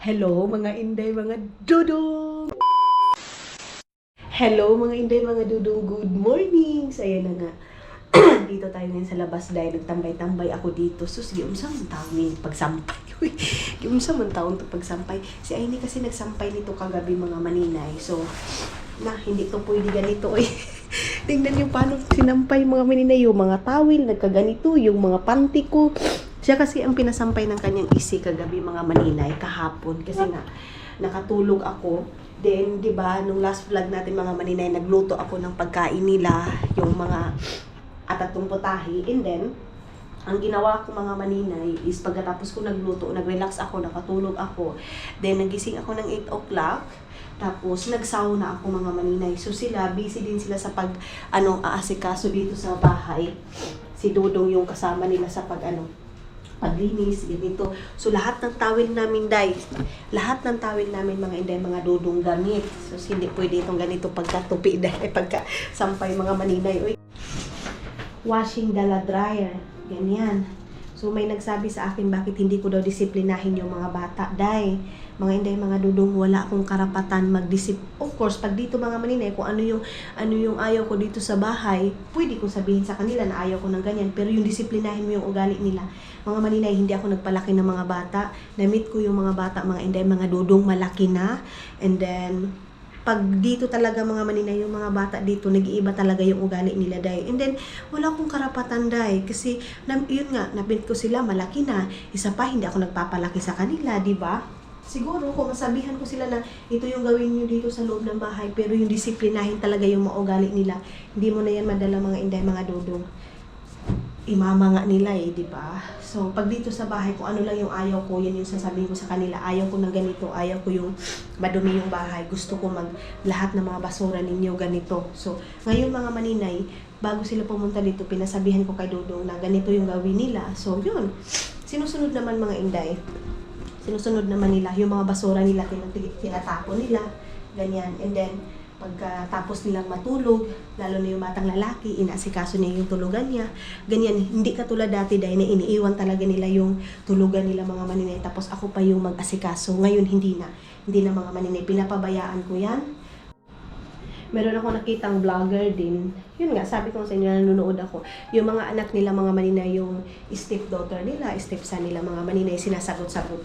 Hello mga inday, mga dudong! Hello mga inday, mga dudong, good morning! So ayan na nga, dito tayo ngayon sa labas dahil nagtambay-tambay ako dito. Sus, giunsa man taon ni pagsampay. Giunsa man taon to pagsampay. Si Aini kasi nagsampay nito kagabi mga maninay. So, hindi to pwede ganito eh. Tingnan yung paano sinampay mga maninay, yung mga tawil, nagkaganito, yung mga panty ko. Siya kasi ang pinasampay ng kanyang isi kagabi mga maninay, kahapon. Kasi nga, nakatulog ako. Then, di ba, nung last vlog natin mga maninay, nagluto ako ng pagkain nila, yung mga atatong putahe. And then, ang ginawa ko mga maninay is pagkatapos ko nagluto, nag-relax ako, nakatulog ako. Then, nagising ako ng 8 o'clock. Tapos, nagsauna ako mga maninay. So, sila, busy din sila sa aasikaso dito sa bahay. Si Dudong yung kasama nila sa paglinis, ganito. So, lahat ng tawil namin, lahat ng tawil namin, mga inday, mga Dudong gamit. So, hindi pwede itong ganito pagkatupi, pagkasampay, mga maninay. Uy. Washing dala dryer, ganyan. So, may nagsabi sa akin, bakit hindi ko daw disiplinahin yung mga bata, mga inday, mga Dudong, wala akong karapatan Of course, pag dito mga maninay, kung ano yung ayaw ko dito sa bahay, pwede kong sabihin sa kanila na ayaw ko ng ganyan. Pero yung disiplinahin mo yung ugali nila. Mga maninay, hindi ako nagpalaki ng mga bata. Na-meet ko yung mga bata, mga inday, mga Dudong, malaki na. And then, pag dito talaga mga maninay, yung mga bata dito, nag-iiba talaga yung ugali nila, And then, wala akong karapatan, kasi, yun nga, na-meet ko sila, malaki na. Isa pa, hindi ako nagpapalaki sa kanila, di ba? Siguro, kung masabihan ko sila na ito yung gawin nyo dito sa loob ng bahay, pero yung disiplinahin talaga yung maugali nila, hindi mo na yan madala mga inday, mga Dudong. Imama nga nila di ba? So, pag dito sa bahay, kung ano lang yung ayaw ko, yan yung sasabihin ko sa kanila. Ayaw ko ng ganito, ayaw ko yung madumi yung bahay. Gusto ko lahat ng mga basura ninyo ganito. So, ngayon mga maninay, bago sila pumunta dito, pinasabihan ko kay Dudong na ganito yung gawin nila. So, yun. Sinusunod naman mga inday. Sinusunod naman nila yung mga basura nila, tinatapon nila, ganyan. And then, pagkatapos nilang matulog, lalo na yung batang lalaki, inaasikaso niya yung tulugan niya. Ganyan, hindi katulad dati na iniiwan talaga nila yung tulugan nila mga maninay. Tapos ako pa yung mag-asikaso. Ngayon, hindi na. Hindi na mga maninay. Pinapabayaan ko yan. Meron ako nakitang vlogger din. Yun nga, sabi ko sa inyo, nanonood ako. Yung mga anak nila, mga maninay, yung stepdaughter nila, stepson nila, mga maninay, sinasagot-sagot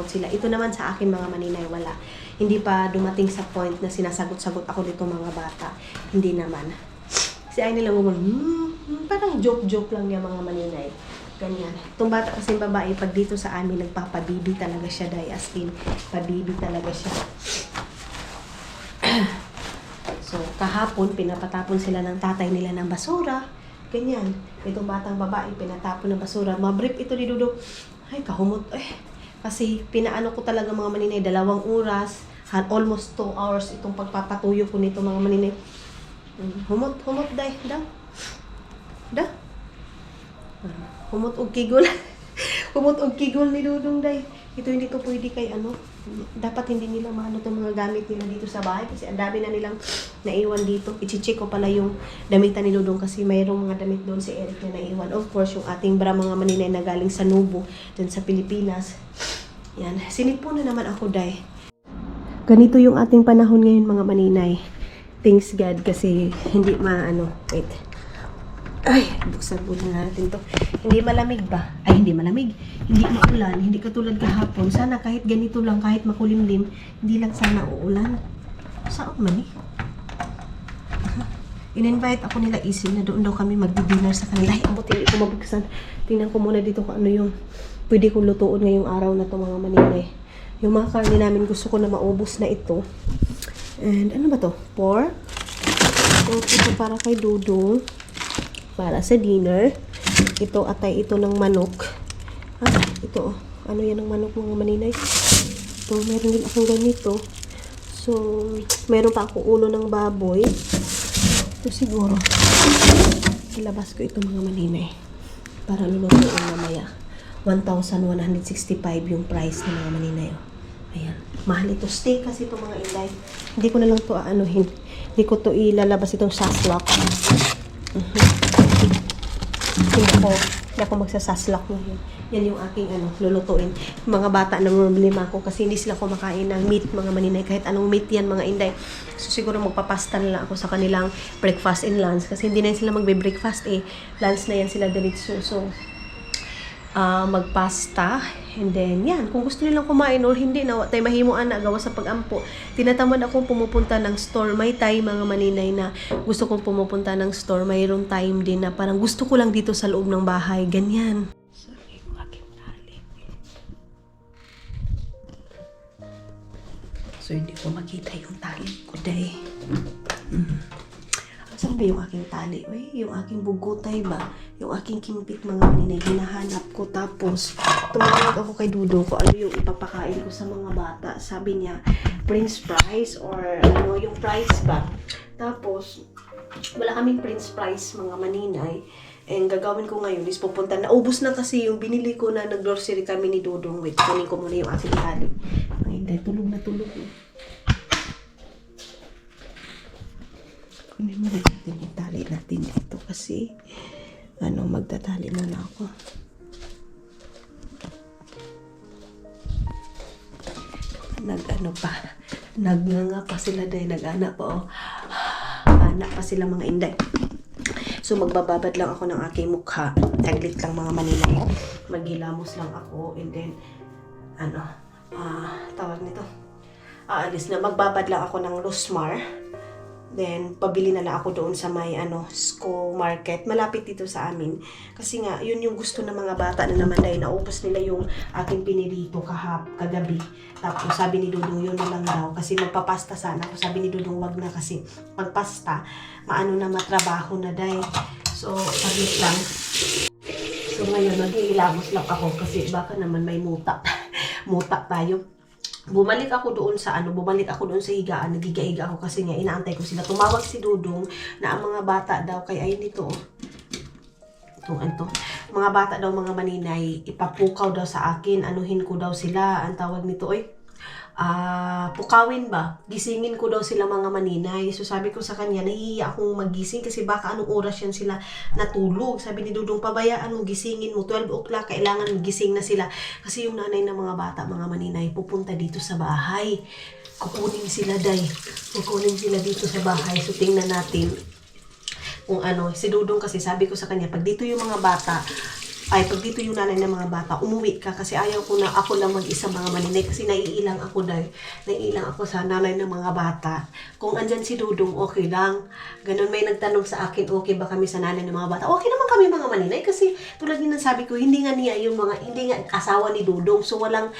sila. Ito naman sa akin, mga maninay, wala. Hindi pa dumating sa point na sinasagot-sagot ako dito mga bata. Hindi naman. Si ay nila parang joke-joke lang niya mga maninay. Ganyan. Itong bata kasi babae, pag dito sa amin, nagpapabibi talaga siya, as in, pabibi talaga siya. So, kahapon, pinapatapon sila ng tatay nila ng basura. Ganyan. Itong batang babae, pinatapon ng basura. Mabrief ito ni Dudong. Ay, kahumot. Kasi, pinaano ko talaga mga maninay, 2 oras, almost 2 hours itong pagpapatuyo ko nito mga maninay. Humot, Da. Humot og kigol. Humot og kigol ni Dudong, Ito hindi to pwede kay dapat hindi nila maano itong mga gamit nila dito sa bahay kasi ang dami na nilang naiwan dito. I-check ko pala yung damitan ni Dudong kasi mayroong mga damit doon si Eric na naiwan. Of course, yung ating bra mga maninay na galing sa Nubo, dun sa Pilipinas. Yan. Sinipon na naman ako, Ganito yung ating panahon ngayon mga maninay. Thanks God kasi hindi wait. Ay, buksan muna natin to. Hindi malamig ba? Ay, hindi malamig. Hindi maulan. Hindi katulad kahapon. Sana kahit ganito lang, kahit makulimlim, hindi lang sana uulan. Saan man In-invite ako nila Isil na doon daw kami magdi-dinner sa kanila. Ay, abot, hindi ko mabuksan. Tingnan ko muna dito kung ano yung pwede kong lutuon ngayong araw na to mga maninay. Yung mga karne namin gusto ko na maubos na ito. And ano ba to? Pork. Ito para kay Dudong. Para sa dinner. Ito atay ito ng manok. Ito ano yan ng manok mga maninay. Ito, meron din akong ganito. So, meron pa ako ulo ng baboy. Ito siguro. Ilabas ko ito mga maninay. Para lulutuin mamaya. 1,165 yung price ng mga maninay. Ayan. Mahal ito. Steak kasi ito mga inday. Hindi ko na lang ito Hindi ko ito ilalabas itong saslok. Hindi ako magsasaslak na yun. Yan yung aking lulutuin. Mga bata na problema ko kasi hindi sila kumakain ng meat, mga maninay. Kahit anong meat yan, mga inday. So siguro magpapasta na lang ako sa kanilang breakfast and lunch. Kasi hindi na sila magbe-breakfast eh. Lunch na yan sila diretso. So, magpasta. And then, yan. Kung gusto nilang kumain or hindi na, tayo mahimuan na gawa sa pag-ampo. Tinatamad akong pumupunta ng store. May time, mga maninay, na gusto kong pumupunta ng store. Mayroon time din na parang gusto ko lang dito sa loob ng bahay. Ganyan. Sorry, yung aking tali. So, hindi ko makita yung tali ko, day. Saan ba yung aking tali? Uy, yung aking bugutay ba? Yung aking kimpit, mga maninay, hinahanap ko. Tapos, tumawag ako kay Dudong ko ano yung ipapakain ko sa mga bata. Sabi niya, Prince Price or yung price ba? Tapos, wala kaming Prince Price, mga maninay. And gagawin ko ngayon is pupunta na. Ubus na kasi yung binili ko na nag-grocery kami ni Dudong. Wait, kunin ko muna yung aking tali. Ay, hindi, tulog na tulog. Kunin mo na natin yung tali natin dito kasi magtatali muna ako. Nagnganga pa sila dahil nag-ana pa anak pa sila mga inday. So magbababad lang ako ng aking mukha. Taglit lang mga maninay. Maghilamos lang ako and then tawag nito. Aalis na magbabad lang ako ng Rosmar. Then, pabili na lang ako doon sa may, Sco Market. Malapit dito sa amin. Kasi nga, yun yung gusto ng mga bata na naman dahil naubos nila yung aking pinirito kagabi. Tapos, sabi ni Dudong, yun na lang daw. Kasi magpapasta sana ako. Sabi ni Dudong, wag na kasi pagpasta, matrabaho na dahil. So, saglit lang. So, ngayon, mag-iilamos lang ako kasi baka naman may mutak. Mutak tayo. Bumalik ako doon sa higaan, nagiga-iga ako kasi nga inaantay ko sila. Tumawag si Dudong na ang mga bata daw kay ay nito. Mga bata daw, mga maninay, ipapukaw daw sa akin, anuhin ko daw sila, ang tawag nito pukawin ba? Gisingin ko daw sila, mga maninay. So sabi ko sa kanya, nahihiya akong magising kasi baka anong oras yan sila natulog. Sabi ni Dudong, pabayaan mo, gisingin mo. 12 o'clock, kailangan gising na sila. Kasi yung nanay ng mga bata, mga maninay, pupunta dito sa bahay. Kukunin sila, day. Kukunin sila dito sa bahay. So tingnan natin kung si Dudong kasi sabi ko sa kanya, pag dito yung mga bata, pag dito yung nanay ng mga bata, umuwi ka kasi ayaw ko na ako lang mag-isa, mga maninay kasi naiilang ako dahil naiilang ako sa nanay ng mga bata. Kung andyan si Dudong, okay lang. Ganun, may nagtanong sa akin, okay ba kami sa nanay ng mga bata? Okay naman kami, mga maninay, kasi tulad din ng sabi ko, hindi nga asawa ni Dudong, so walang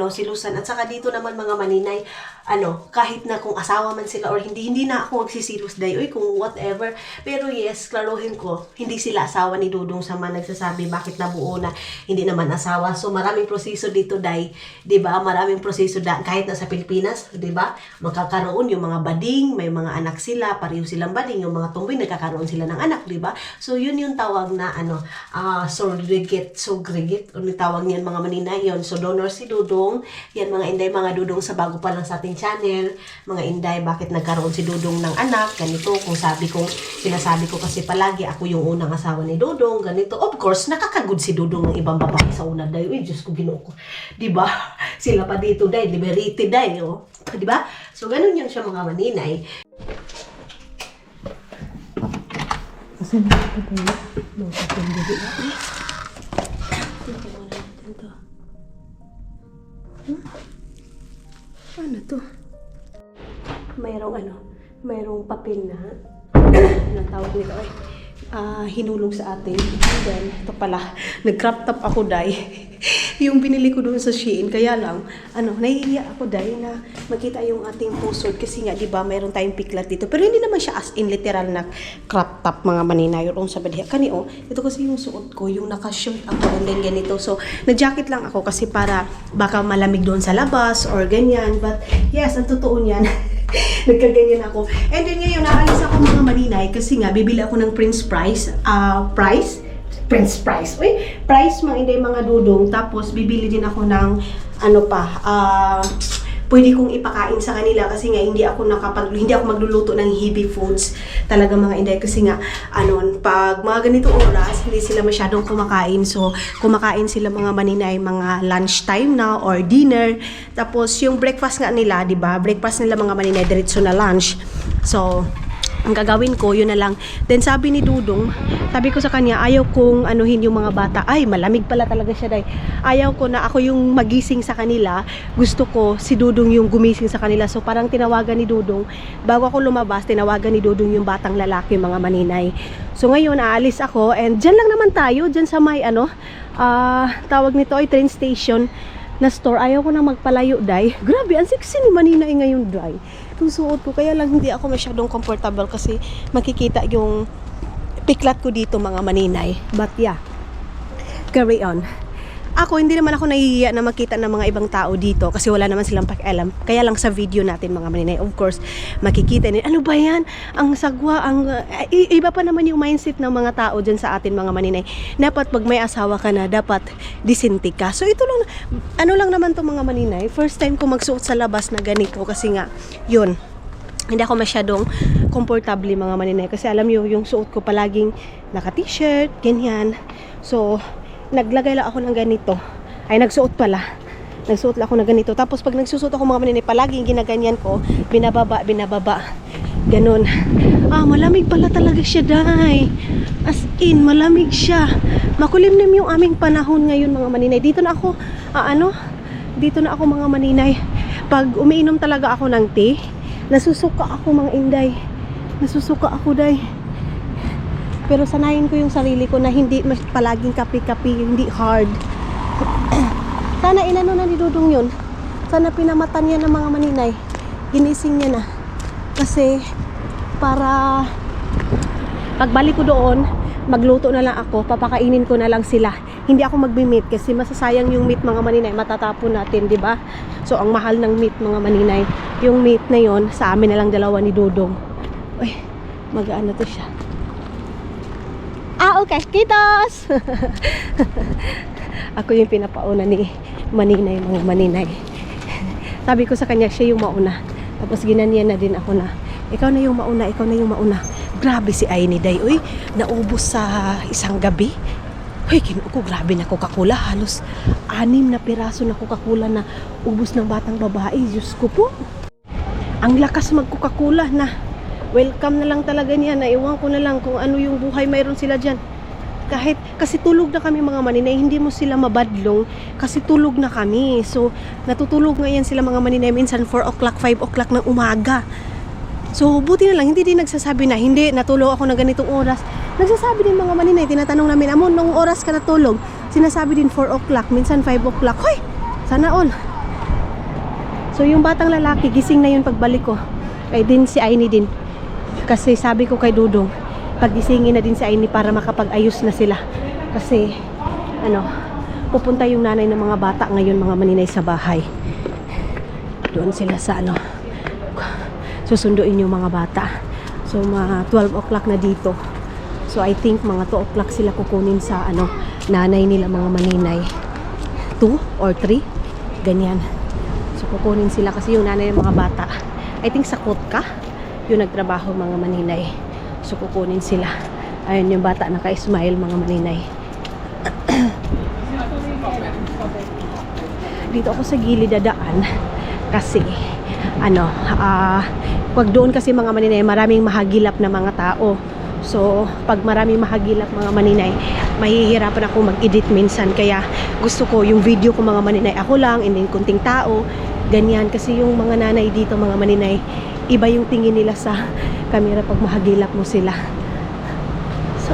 silusan. At saka dito naman, mga maninay, kahit na kung asawa man sila or hindi na ako magsisilos dahil, kung whatever. Pero yes, klaruhin ko, hindi sila asawa ni Dudong sa mga nagsasabi bakit nabuo na hindi naman asawa. So maraming proseso dito, day, 'di ba? Maraming proseso kahit na sa Pilipinas, 'di ba? Magkakaroon yung mga bading, may mga anak sila, pareho silang bading, yung mga tumboy nagkakaroon sila ng anak, 'di ba? So yun yung tawag na surrogate, o tawag niyan, mga maninay yon. So donor si Dudong, yan mga inday, mga Dudong sa bago pa lang sa ating channel, mga inday, bakit nagkaroon si Dudong ng anak, ganito, sinasabi ko kasi palagi ako yung unang asawa ni Dudong, ganito. Of course, nakakagod si Dudong ng ibang babae sa una, day. Diyos ko, Ginoo ko. Diba? Sila pa dito, day. Liberated, day. Diba? So, ganun yun siya, mga maninay. Kasi nakakapagod. Nakakapagod. Ano to? Mayroong papel na tawag nito hinulong sa atin. And then, ito pala, nag-crop top ako, day. Yung binili ko doon sa Shein, kaya lang, nahihiya ako, day, na makita yung ating pusod. Kasi nga, di ba, mayroon tayong piklat dito. Pero hindi naman siya as in literal na crop top, mga maninay. Yung sa badiha. Ito kasi yung suot ko, yung naka-shirt ako, and then ganito. So, nag-jacket lang ako kasi para baka malamig doon sa labas or ganyan. But, yes, ang totoo niyan. Nagkaganyan ako. And then ngayon, naalis ako, mga maninay kasi nga, bibili ako ng Prince Price. Prince Price. Price, mga inday, mga Dudong. Tapos, bibili din ako ng, pwede kong ipakain sa kanila kasi nga hindi ako magluluto ng heavy foods talaga mga inday kasi nga pag mga ganitong oras hindi sila masyadong kumakain, so kumakain sila mga maninay mga lunch time na or dinner, tapos yung breakfast nga nila, di ba, breakfast nila mga maninay diretso na lunch. So ang gagawin ko, yun na lang. Then sabi ni Dudong, sabi ko sa kanya, ayaw kong anuhin yung mga bata. Ay, malamig pala talaga siya, day. Ayaw ko na ako yung magising sa kanila. Gusto ko si Dudong yung gumising sa kanila. So parang tinawagan ni Dudong, bago ako lumabas, tinawagan ni Dudong yung batang lalaki, mga maninay. So ngayon, aalis ako. And dyan lang naman tayo, dyan sa may tawag nito ay train station na store. Ayaw ko na magpalayo, day. Grabe, ang sexy ni maninay ngayon, day. Itong suot ko, kaya lang hindi ako masyadong comfortable kasi makikita yung piklat ko dito mga maninay. But yeah, carry on. Ako, hindi naman ako nahihiya na makita ng mga ibang tao dito kasi wala naman silang pakialam. Kaya lang sa video natin mga maninay, of course, makikita nila, ano ba yan? Ang sagwa, iba pa naman yung mindset ng mga tao dyan sa atin mga maninay. Dapat pag may asawa ka na, dapat disente ka. So ito lang, lang naman to mga maninay. First time ko magsuot sa labas na ganito kasi nga, yun, hindi ako masyadong comfortable mga maninay. Kasi alam nyo, yung suot ko palaging naka-t-shirt, ganyan. So, naglagay lang ako ng ganito. Ay, nagsuot lang ako ng ganito. Tapos pag nagsusuot ako mga maninay, palaging ginaganyan ko, binababa. Ganun. Malamig pala talaga siya, day. As in, malamig siya. Makulimlim yung aming panahon ngayon mga maninay. Dito na ako mga maninay. Pag umiinom talaga ako ng tea, nasusuka ako mga inday. Nasusuka ako, day. Pero sanayin ko yung sarili ko na hindi palaging kapi-kapi, hindi hard. Sana inano na ni Dudong yun. Sana pinamatan niya ng mga maninay. Ginising niya na. Kasi para pagbalik ko doon, magluto na lang ako, papakainin ko na lang sila. Hindi ako magbi-meat kasi masasayang yung meat mga maninay, matatapon natin, di ba? So ang mahal ng meat mga maninay. Yung meat na yon sa amin na lang dalawa ni Dudong. Uy, mag-ano to siya. Okay, kitos! Ako yung pinapauna ni maninay, mga maninay. Sabi ko sa kanya, siya yung mauna. Tapos ginanyan na din ako na, ikaw na yung mauna. Grabe si Aini, day. Uy, naubos sa isang gabi. Uy, kinuko, grabe na Coca-Cola. Halos 6 na piraso na Coca-Cola na ubos ng batang babae. Diyos ko po. Ang lakas mag-Coca-Cola na. Welcome na lang talaga niya. Naiwan ko na lang kung ano yung buhay mayroon sila dyan. Kasi tulog na kami mga maninay. Hindi mo sila mabadlong kasi tulog na kami. So, natutulog ngayon sila mga maninay. Minsan 4 o'clock, 5 o'clock ng umaga. So, buti na lang. Hindi din nagsasabi na, hindi, natulog ako na ganitong oras. Nagsasabi din mga maninay. Tinatanong namin, Amon, nung oras ka natulog? Sinasabi din 4 o'clock, minsan 5 o'clock. Hoy, sana all. So, yung batang lalaki, gising na yun pagbalik ko. Ay din si Aini din. Kasi sabi ko kay Dudong, pagisingin na din si Aini para makapag-ayos na sila. Kasi, pupunta yung nanay ng mga bata ngayon mga maninay sa bahay. Doon sila sa susunduin yung mga bata. So, mga 12 o'clock na dito. So, I think mga 2 o'clock sila kukunin sa nanay nila mga maninay. 2 or 3, ganyan. So, kukunin sila kasi yung nanay ng mga bata. I think sa Kotka yung nagtrabaho mga maninay. So kukunin sila. Ayun yung bata naka-smile mga maninay. Dito ako sa gilid dadaan kasi pag doon kasi mga maninay maraming mahagilap na mga tao. So pag maraming mahagilap mga maninay, mahihirapan ako mag-edit minsan. Kaya gusto ko yung video ko mga maninay ako lang, and then kunting tao, ganyan. Kasi yung mga nanay dito mga maninay, iba yung tingin nila sa camera pag mahagilap mo sila. So,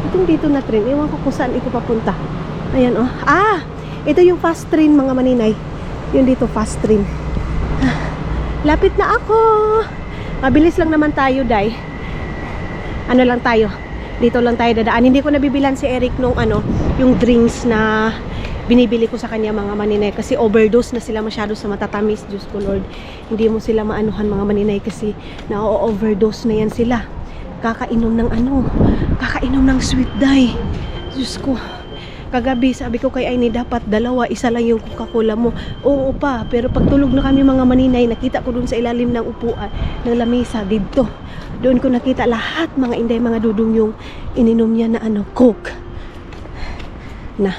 itong dito na train, ewan ko kung saan ito papunta. Ayan, oh. Ito yung fast train, mga maninay. Yung dito, fast train. Lapit na ako. Mabilis lang naman tayo, day. Lang tayo. Dito lang tayo dadaan. Hindi ko nabibilan si Eric nung yung drinks na binibili ko sa kanya mga maninay kasi overdose na sila masyado sa matatamis. Diyos ko Lord, hindi mo sila maanuhan mga maninay kasi na-overdose na yan sila. Kakainom ng sweet, day. Diyos ko, Kagabi, sabi ko kay Aini, dapat dalawa, isa lang yung Coca-Cola mo. Oo pa, pero pag tulog na kami mga maninay, nakita ko dun sa ilalim ng upuan, ng lamesa, dito. Doon ko nakita lahat, mga inday, mga dudong yung ininom niya na Coke. Na.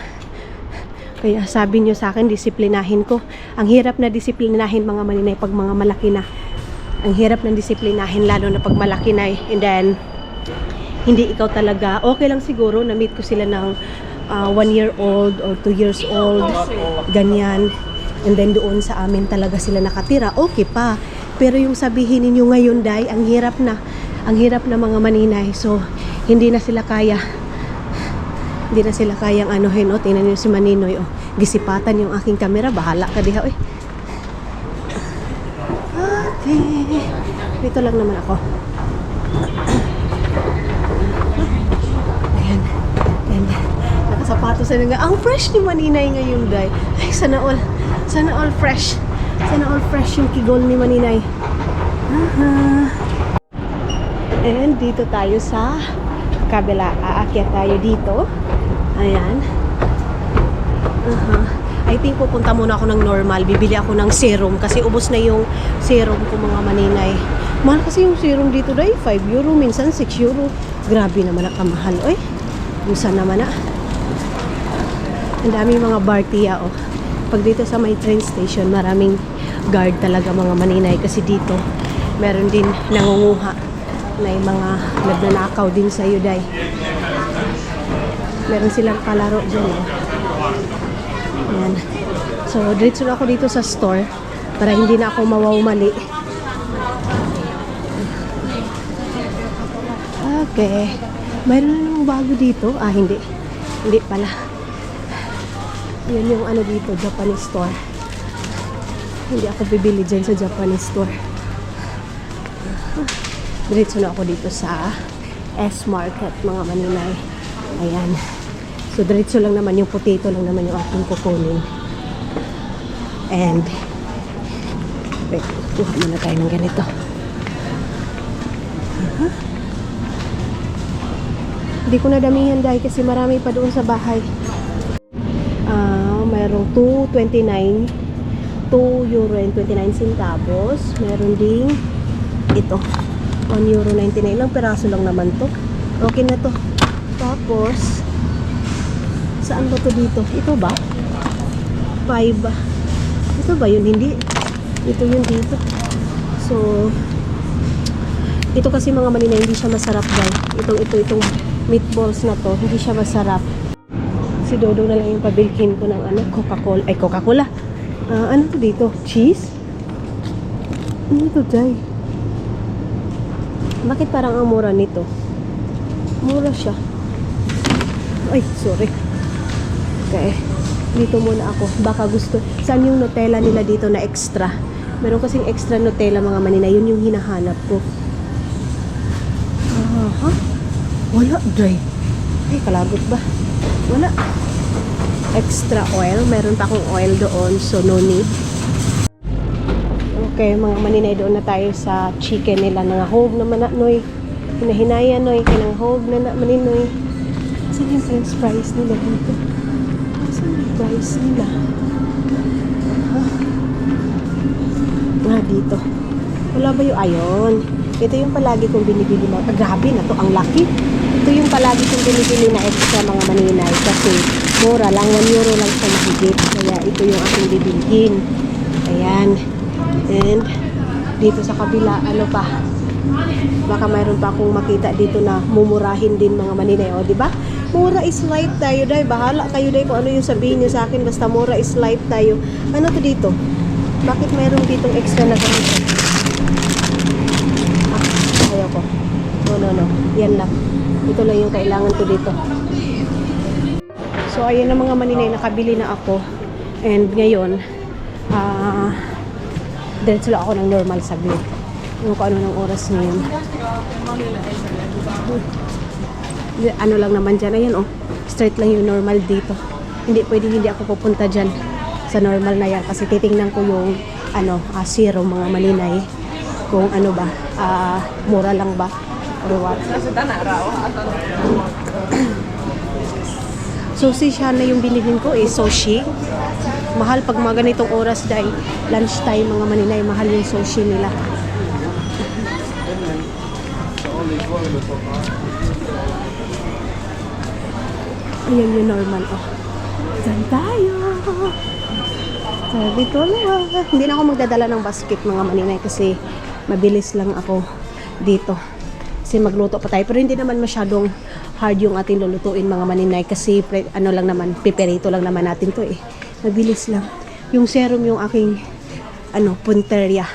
Kaya sabi niyo sa akin, disiplinahin ko. Ang hirap na disiplinahin mga maninay pag mga malaki na. Ang hirap ng disiplinahin, lalo na pag malaki na. And then, hindi ikaw talaga. Okay lang siguro, na-meet ko sila ng 1 year old or 2 years old, ganyan. And then doon sa amin talaga sila nakatira, okay pa. Pero yung sabihin ninyo ngayon, Day, ang hirap na mga maninay. So hindi na sila kayang anuhin. Tingnan niyo si Maninoy, gisipatan yung aking camera, bahala ka diha. Okay, dito lang naman ako. Sapatos na nga. Ang fresh ni Maninay ngayon, Day. Ay, sana all fresh. Sana all fresh yung kigol ni Maninay. And dito tayo sa kabila. Aakyat tayo dito. Ayan. I think pupunta muna ako ng normal. Bibili ako ng serum kasi ubos na yung serum ko mga Maninay. Mahal kasi yung serum dito, Day. 5 euro, minsan 6 euro. Grabe naman ang kamahal. Oy, minsan naman ang daming mga bartiya, Pag dito sa may train station, maraming guard talaga mga maninay. Kasi dito, meron din nangunguha na yung mga nagnanakaw din sa Day. Meron silang palaro dyan, Ayan. So, diretso na ako dito sa store para hindi na ako mawawmali. Okay. Mayroon namang bago dito. Hindi. Hindi pala. Yan yung dito, Japanese store. Hindi ako bibili dyan sa Japanese store. Diretso na ako dito sa S-Market, mga maninay. Ayan. So, diretso lang naman yung potato lang naman yung aking kukunin. And, wait, kuha muna tayo ng ganito. Hindi ko na damihan dahil kasi marami pa doon sa bahay. Mayroong 2.29, 2 euro and 29 centavos. Meron ding ito, 1 euro 99 lang, peraso lang naman to. Okay na to. Tapos, saan ba to dito? Ito ba? 5. Ito ba yun? Hindi. Ito yun dito. So, ito kasi mga maninay, hindi siya masarap guys. Itong meatballs na to, hindi siya masarap. Si Dodo na lang yung pabilhin ko ng Coca-Cola. Ay, Coca-Cola. Ano to dito? Cheese? Ano to, Jay? Bakit parang ang mura nito? Mura siya. Ay, sorry. Okay. Dito muna ako. Baka gusto. Saan yung Nutella nila dito na extra? Meron kasing extra Nutella mga manina. Yun yung hinahanap ko. Wala, Jay. Ay, kalagot ba? Wala. Extra oil. Meron pa akong oil doon. So, no need. Okay, mga maninay, doon na tayo sa chicken nila. Nangahog naman na, Noy. Hinahinaya, Noy. Kinanghog na maninoy. Saan yung french fries nila dito? Saan yung fries nila? Dito. Wala ba yung ayon? Ito yung palagi kong binibili na. Grabe na to. Ang laki. Ito yung palagi kong binibili na extra mga maninay. Kasi mura lang. 1 euro lang siya mahigit. Kaya ito yung aking bibilhin. Ayan. And dito sa kabila, ano pa? Baka mayroon pa akong makita dito na mumurahin din mga maninay. O, diba? Mura is life tayo, day. Bahala kayo, day, kung ano yung sabihin nyo sa akin. Basta mura is life tayo. Ano to dito? Bakit mayroon ditong extra na ganito? Ayoko. No. Yan lang. Ito lang yung kailangan ko dito. So, ayan na mga maninay. Nakabili na ako. And ngayon, diretso lang ako ng normal saglit. Yung kung ano ng oras ngayon. Ano lang naman dyan. Ayan, straight lang yung normal dito. Hindi ako pupunta dyan sa normal na yan. Kasi titingnan ko yung zero mga maninay. Kung ano ba, mura lang ba or what. Sushi siya na yung binilin ko sushi. Mahal pag mga ganitong oras dahil lunchtime mga maninay, mahal yung sushi nila. Ayan yung normal. Diyan tayo. Sabi ko lang. Hindi na ako magdadala ng basket mga maninay kasi mabilis lang ako dito. Kasi magluto pa tayo. Pero hindi naman masyadong hard yung ating lulutuin mga maninay. Kasi ano lang naman, piperito lang naman natin to Mabilis lang. Yung serum yung aking punteria.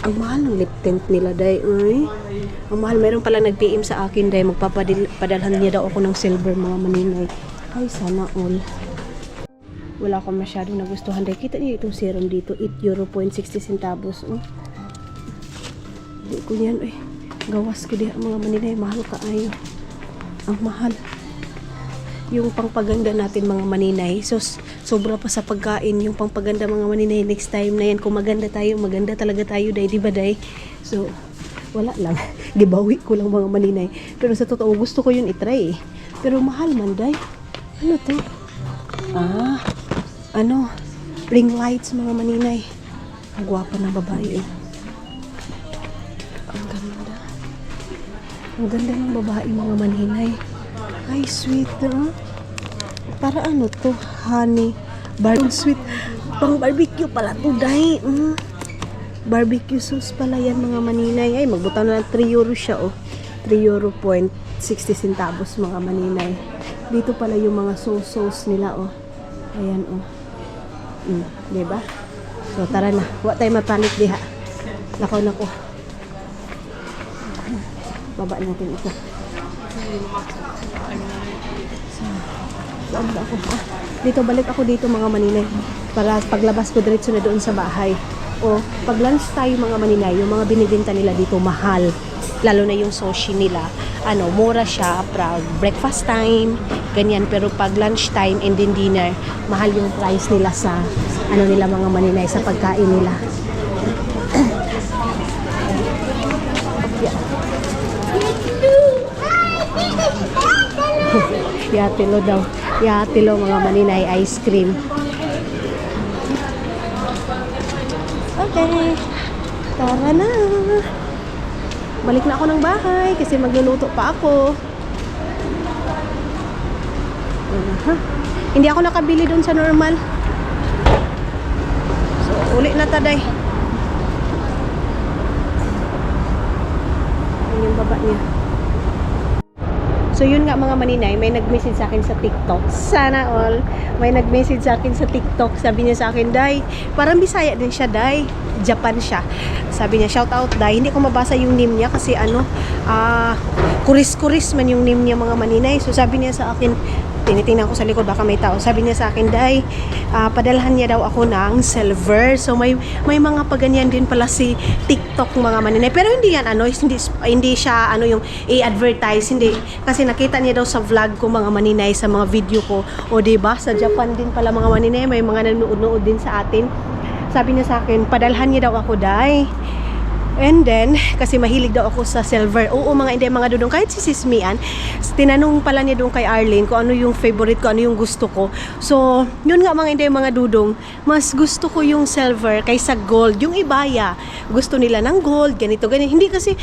Ang mahal ng lip tint nila, day. Ang mahal. Meron pala nag-PM sa akin, day. Magpapadalhan niya daw ako ng silver, mga maninay. Ay, sana all. Wala akong masyadong nagustuhan, day. Kita niyo itong serum dito. €8.60. Hindi ko yan, gawas ko diha, mga maninay. Mahal ka ayo. Ang mahal. Yung pangpaganda natin mga maninay, so sobra pa sa pagkain yung pangpaganda mga maninay. Next time na yan kung maganda talaga tayo, day, di ba, day? So wala lang, gibawi ko lang mga maninay, pero sa totoo gusto ko yun itry pero mahal man, day. Ano to? Ring lights mga maninay. Ang gwapa ng babae. Ang ganda ng babae mga maninay. Ay, sweet, para ano to? Honey. Sweet. Pang barbecue pala to, day. Barbecue sauce pala yan, mga maninay. Ay, magbutaw na ng €3 siya, €3.60 mga maninay. Dito pala yung mga sauce nila, Ayan, diba? So, tara na. Wa tayo mapalit diha. Nako. Baba natin ito. Dito, balik ako dito mga maninay para paglabas ko diretso na doon sa bahay. Pag lunch tayo mga maninay, yung mga binibenta nila dito mahal, lalo na yung sushi nila, mura siya para breakfast time, ganyan. Pero pag lunch time and then dinner, mahal yung price nila sa nila mga maninay, sa pagkain nila. Yatilo daw. Yatilo mga maninay, ice cream. Okay. Tara na. Balik na ako ng bahay kasi magluluto pa ako. Hindi ako nakabili doon sa normal. So, uli na taday. Ayan yung baba niya. So yun nga mga maninay, may nag-message sa akin sa TikTok. Sana all. May nag-message sa akin sa TikTok. Sabi niya sa akin, day, parang Bisaya din siya, day. Japan siya. Sabi niya, shout out, day. Hindi ko mabasa yung name niya kasi kuris-kuris man yung name niya mga maninay. So sabi niya sa akin, tinitingnan ko sa likod baka may tao. Sabi niya sa akin, day, padalhan niya daw ako ng silver. So may mga paganyan din pala si TikTok mga maninay. Pero hindi yan hindi siya yung i-advertise, hindi. Kasi nakita niya daw sa vlog ko mga maninay, sa mga video ko. O diba, sa Japan din pala mga maninay, may mga nanonood din sa atin. Sabi niya sa akin, padalhan niya daw ako, day. And then, kasi mahilig daw ako sa silver. Oo, mga dudong, kahit si Sismian, tinanong pala niya doon kay Arlene kung ano yung favorite ko, ano yung gusto ko. So, yun nga mga dudong, mas gusto ko yung silver kaysa gold. Yung ibaya, gusto nila ng gold, ganito, ganyan. Hindi kasi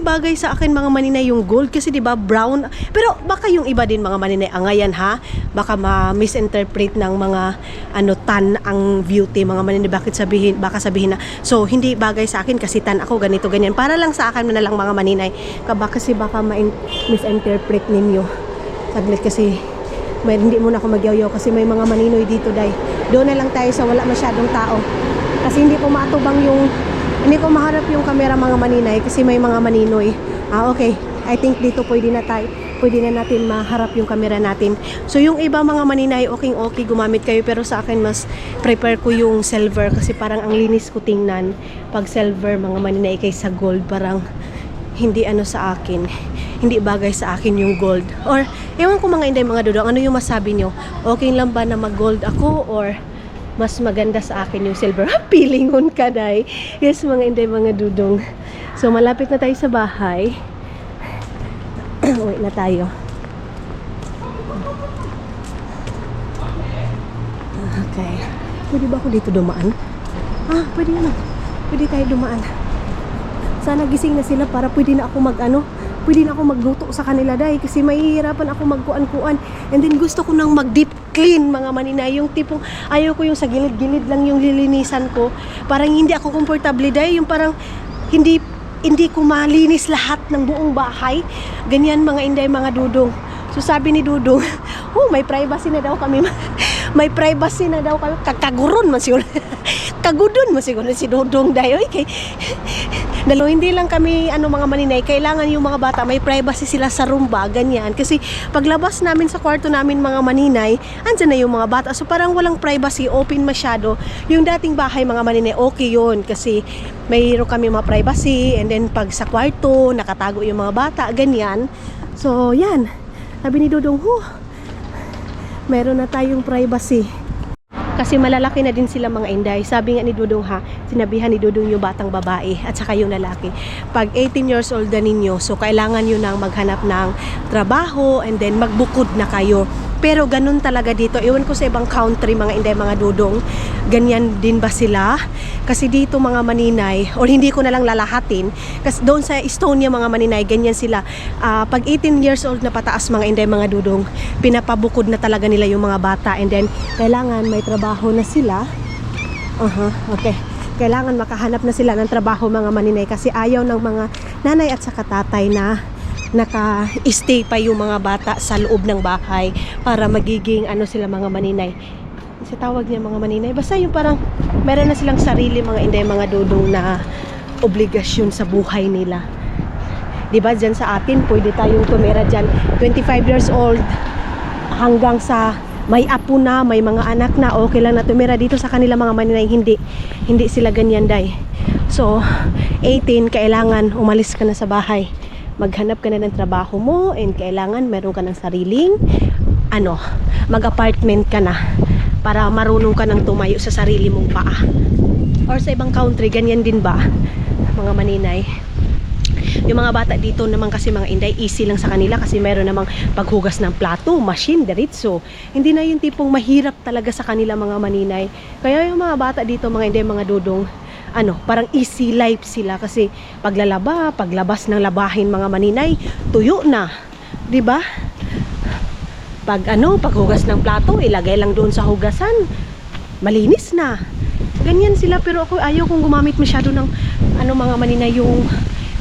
bagay sa akin mga maninay yung gold kasi 'di ba brown. Pero baka yung iba din mga maninay angayan ha. Baka ma-misinterpret ng mga tan ang beauty mga maninay, baka sabihin na so hindi bagay sa akin kasi tan ako, ganito, ganyan. Para lang sa akin na lang mga maninay. Kasi baka misinterpret ninyo. Saglit kasi hindi muna ako magyaw-yaw kasi may mga maninoy dito, day. Doon na lang tayo sa wala masyadong tao. Kasi hindi ko maharap yung camera mga maninay kasi may mga maninoy. Okay. I think dito pwede na natin maharap yung camera natin. So yung iba mga maninay, okay, gumamit kayo, pero sa akin mas prepare ko yung silver kasi parang ang linis ko tingnan pag silver mga maninay kaysa gold. Parang hindi sa akin, hindi bagay sa akin yung gold. Or ewan ko mga inday mga dudong, ano yung masabi nyo? Okay lang ba na mag gold ako or mas maganda sa akin yung silver? Pilingon ka, day. Yes mga inday mga dudong. So malapit na tayo sa bahay. Uwi na tayo. Okay. Pwede ba ako dito dumaan? Pwede na. Pwede tayo dumaan. Sana gising na sila para pwede na ako pwede na ako magluto sa kanila dahil kasi mahihirapan ako magkuan-kuan. And then gusto ko nang mag-deep clean mga maninay. Yung tipong ayaw ko yung sa gilid-gilid lang yung lilinisan ko. Parang hindi ako komportable dahil yung parang hindi ko malinis lahat ng buong bahay. Ganyan mga inday, mga dudong. So sabi ni Dudong, may privacy na daw kami. May privacy na daw kami. Kakaguron man siguro. Kagudon man siguro si Dudong dayo. Okay. Hindi lang kami mga maninay, kailangan yung mga bata may privacy sila sa room ba, ganyan. Kasi paglabas namin sa kwarto namin mga maninay, andyan na yung mga bata. So parang walang privacy, open masyado. Yung dating bahay mga maninay, okay yun. Kasi mayroon kami mga privacy. And then pag sa kwarto, nakatago yung mga bata, ganyan. So yan. Sabi ni Dudong, meron na tayong privacy. Kasi malalaki na din sila mga inday. Sabi nga ni Dudong sinabihan ni Dudong yung batang babae at saka yung lalaki. Pag 18 years old na ninyo, so kailangan nyo nang maghanap ng trabaho and then magbukod na kayo. Pero ganun talaga dito. Iwan ko sa ibang country mga inday, mga Dudong. Ganyan din ba sila? Kasi dito mga maninay, or hindi ko na lang lalahatin. Kasi doon sa Estonia mga maninay, ganyan sila. Pag 18 years old na pataas mga inday, mga Dudong, pinapabukod na talaga nila yung mga bata. And then, kailangan may trabaho na sila. Okay. Kailangan makahanap na sila ng trabaho mga maninay. Kasi ayaw ng mga nanay at saka tatay na naka-stay pa yung mga bata sa loob ng bahay para magiging sila mga maninay. Sa tawag niya mga maninay, basta yung parang meron na silang sarili mga inday, mga Dudong na obligasyon sa buhay nila. Diba dyan sa atin, pwede tayong tumira dyan 25 years old hanggang sa may apo na, may mga anak na, okay lang na tumira. Dito sa kanila mga maninay, hindi sila ganyan day. So 18, kailangan umalis ka na sa bahay, maghanap ka na ng trabaho mo, and kailangan meron ka ng sariling mag-apartment ka na para marunong ka nang tumayo sa sarili mong paa. Or sa ibang country, ganyan din ba mga maninay? Yung mga bata dito naman kasi mga inday, easy lang sa kanila kasi meron namang paghugas ng plato, machine, diretso. Hindi na yung tipong mahirap talaga sa kanila mga maninay. Kaya yung mga bata dito mga inday, mga Dudong, parang easy life sila kasi paglabas ng labahin mga maninay, tuyo na, 'di ba? Paghugas ng plato, ilagay lang doon sa hugasan, malinis na. Ganyan sila. Pero ako ayaw kong gumamit masyado ng mga maninay, yung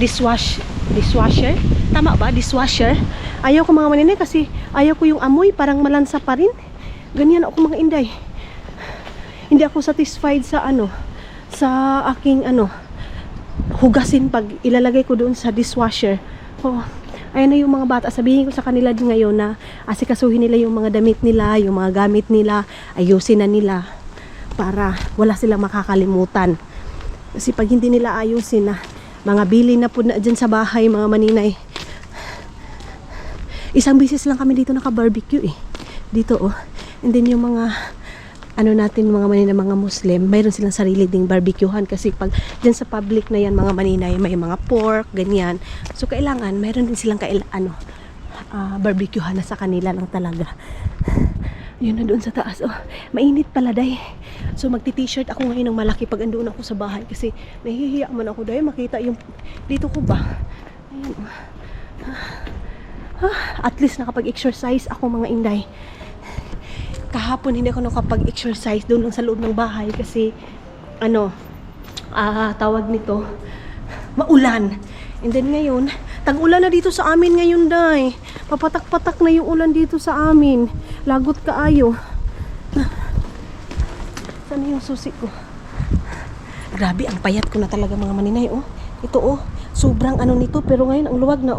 dishwasher. Tama ba? Dishwasher. Ayaw ko mga maninay kasi ayaw ko yung amoy, parang malansa pa rin. Ganyan ako mga inday. Hindi ako satisfied sa sa aking hugasin pag ilalagay ko doon sa dishwasher. Ayan na yung mga bata, sabihin ko sa kanila din ngayon na asikasuhin nila yung mga damit nila, yung mga gamit nila, ayusin na nila para wala silang makakalimutan. Kasi pag hindi nila ayusin na, mga bili na po na dyan sa bahay mga maninay. Isang bisis lang kami dito naka-barbecue dito and then yung mga natin mga maninay, mga Muslim, mayroon silang sarili ding barbecuehan kasi pag dyan sa public na yan mga maninay, may mga pork, ganyan. So kailangan mayroon din silang barbecuehan na sa kanila lang talaga. Yun na doon sa taas. Mainit pala day. So magti-t-shirt ako ngayon ng malaki pag andoon ako sa bahay kasi nahihiya man ako day makita yung dito ko ba. Ayan. At least nakapag-exercise ako mga inday. Kahapon hindi ako nakapag-exercise doon lang sa loob ng bahay kasi tawag nito, maulan. And then ngayon, tag-ulan na dito sa amin ngayon day. Papatak-patak na yung ulan dito sa amin. Lagot kaayo. Saan yung susi ko? Grabe, ang payat ko na talaga mga maninay Ito sobrang nito, pero ngayon ang luwag na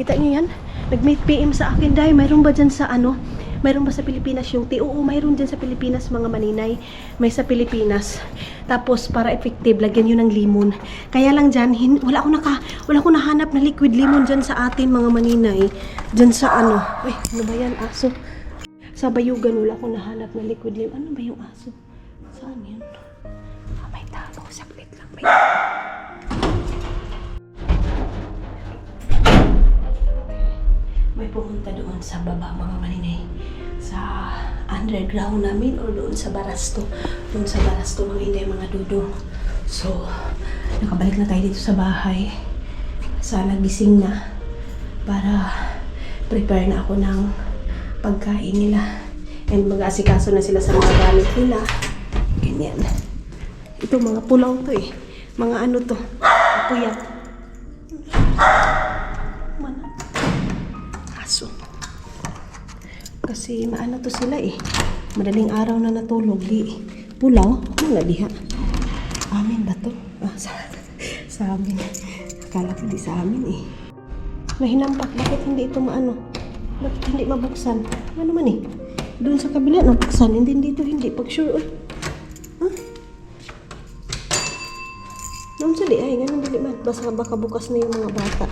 Kita niyo yan? Nag-meet PM sa akin day. Mayroon ba dyan sa mayroon ba sa Pilipinas yung tea? Oo, mayroon dyan sa Pilipinas mga maninay. May sa Pilipinas. Tapos para effective, lagyan yun ng limon. Kaya lang dyan, wala ko nahanap na liquid lemon dyan sa atin mga maninay. Dyan sa ano ba yan, aso? Sa Bayugan, wala ko nahanap na liquid lemon. Ano ba yung aso? Saan yun? May tao. Saglit lang. may pumunta doon sa baba mga maninay. Sa underground namin o doon sa Barasto. Doon sa Barasto mga inday mga dudong. So, nakabalik na tayo dito sa bahay. Sana gising na para prepare na ako ng pagkain nila. And mag-asikaso na sila sa mga gamit nila. Ganyan. Ito mga pulaw to eh. Mga ano to. Puyat. Aso. Kasi maano to sila eh. Madaling araw na natulog. Di pulaw. Mga diha. Amin ba to? Ah, sa amin. Akala ko di sa amin eh. Mahinampak. Bakit hindi ito maano? Bakit hindi mabuksan? Ano man eh? Doon sa kabila nabuksan. Hindi dito hindi. Pag sure. Huh? Doon sa di ay. Ganun dili man. Baka bukas na yung mga bata.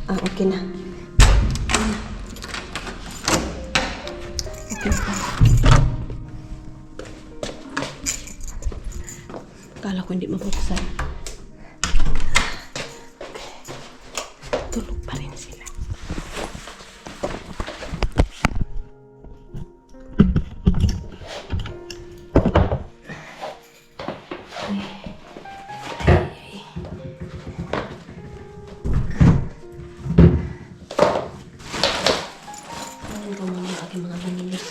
Ah, okay na. Okay pa. Akala ko hindi mabuksan. Tulog pa rin sila. Ayan ko muna yung aking mga manilis.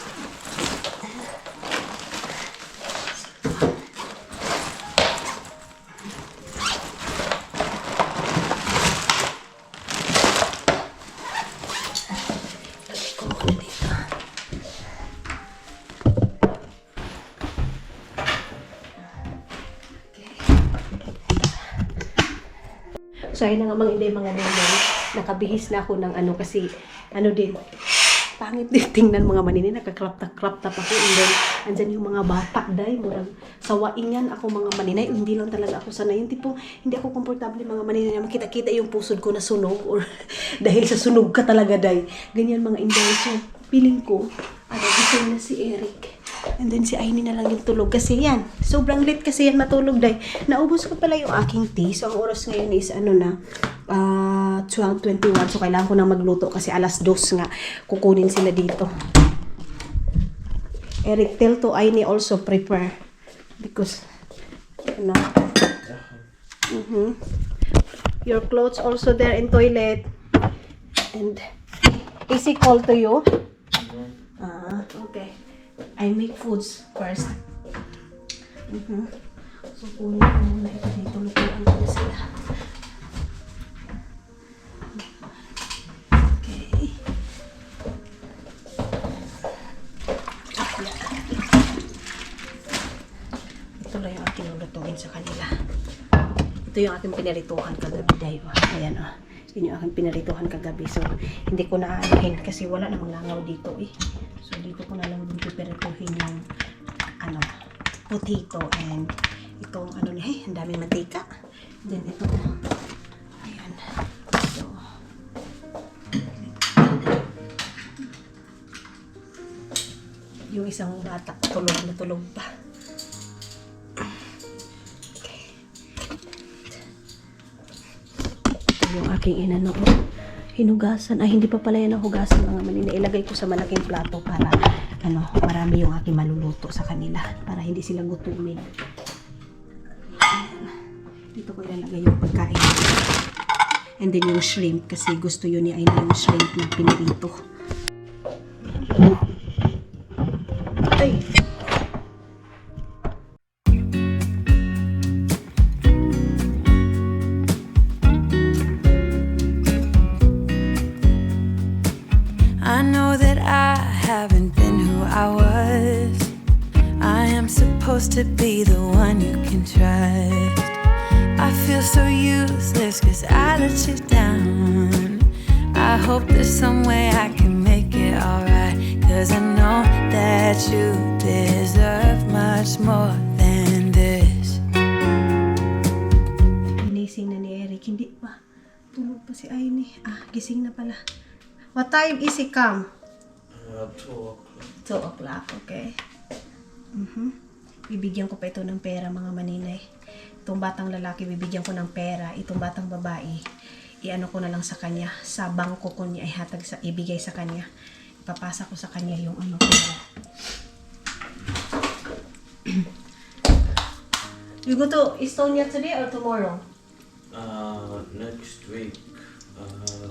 So, ayun na nga mga inday, mga naman. Nakabihis na ako ng ano kasi, ano din, pangit din tingnan mga maninay. Nakakrap-tap ako. And then, andyan yung mga bata, day. Murang sawaingan ako mga maninay. Hindi lang talaga ako sanay. Yung tipong, hindi ako komportable mga maninay na makita-kita yung pusod ko na sunog. Or dahil sa sunog ka talaga, day. Ganyan mga inday. So, feeling ko, gising na si Eric. And then si Aini na lang yung tulog. Kasi yan, sobrang late kasi yan matulog, day. Naubos ko pala yung aking tea. So, ang oras ngayon is ano na, 12:21. So, kailangan ko na magluto kasi alas 2 nga. Kukunin sila dito. Eric, tell to Aini also prepare. Because, ano, your clothes also there in toilet. And, is he call to you? Okay. I make foods first. So, kunin ko muna ito dito. Lutuan ko na sila. Okay. Ito lang yung aking lulutuin sa kanila. Ito yung aking pinarituhan kagabi, dayo. Ayan, oh. Yun yung aking pinarituhan kagabi. So, hindi ko na aanahin kasi wala namang langaw dito eh. So, dito ko na lang din piperituhin yung ano, potato and itong ano niya, ang daming mantika. Then ito, ayan. So, yung isang bata, tulog na tulog pa. Okay. Ito yung aking inano. Hinugasan. Ay, hindi pa pala yan nahugasan mga manina. Ilagay ko sa malaking plato para ano, marami yung aking maluluto sa kanila. Para hindi sila gutumin. Dito ko ilalagay yung pagkain. And then yung shrimp. Kasi gusto yun ni Aina yung shrimp na pinirito. Ay! I know that I haven't been who I was. I am supposed to be the one you can trust. I feel so useless cause I let you down. I hope there's some way I can make it alright. Cause I know that you deserve much more than this. Ginising na ni Eric. Hindi pa. Tulog pa si Aini. Ah, gising na pala. What time is he come? 2 o'clock. 2 o'clock, okay. Bibigyan ko pa ito ng pera mga maninay. Itong batang lalaki, bibigyan ko ng pera. Itong batang babae, iano ko na lang sa kanya. Sa bangko ko niya, ibigay sa kanya. Ipapasa ko sa kanya yung ano ko. You go to Estonia today or tomorrow? Next week,